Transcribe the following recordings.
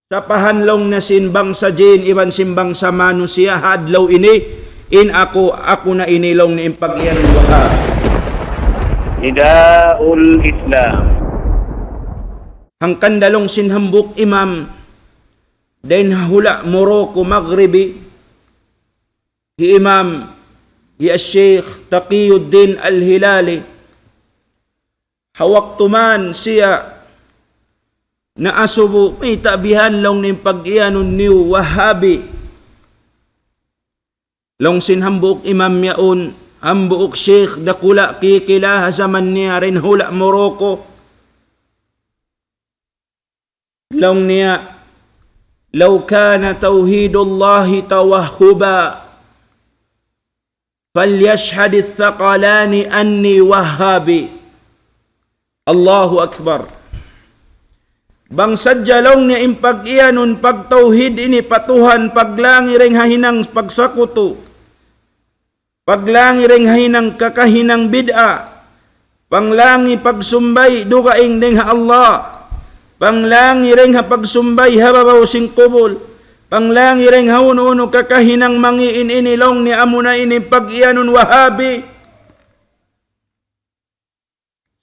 sa pahanlong na sinbang sa jin iban simbang sa manusia hadlaw ini in ako na inilong ni impagyan wahab. Nidaul Islam. Ang kandalong sinhambuk imam den hula Morocco Maghribi hi imam hi Sheikh Taqiyuddin Al-Hilali hawak tuman siya na asubo may tabihan long ning pag-iyanon ni Wahabi long sinhambuk imam yaon ambuok Sheikh dakula kikilaha zaman niya rin hula Morocco long niya law kana tauhidullahi tawahhuba falyashhad ath-thaqalani anni wahhabi. Allahu Akbar. Bang sadjalong ni impag-iyanon pagtauhid ini patuhan paglangi ring hahinang pagsakuto paglangi ring hahinang kakahinang bid'a panglangi pagsumbay dugaing ding Allah panglangi ring ha pagsumbay hababaw sing kubol panglangi ring hauno-uno kakahinang mangiin inilong ni amuna ini pag-iyanon Wahabi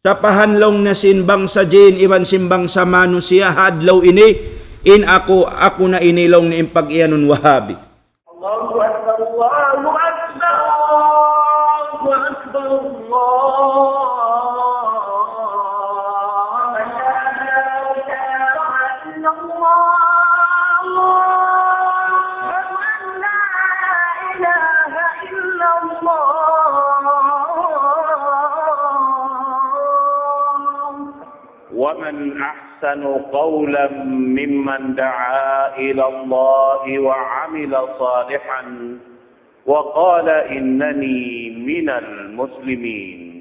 sa pahanlong na sinbang sa jin iban simbang sa manusia hadlaw ini in ako na inilong ni impag-iyanon Wahabi. Allahu Akbar, Allahu Akbar, Allahu Akbar, Allah. ومن أحسن قولا ممن دعا إلى الله وعمل صالحا وقال إنني من المسلمين.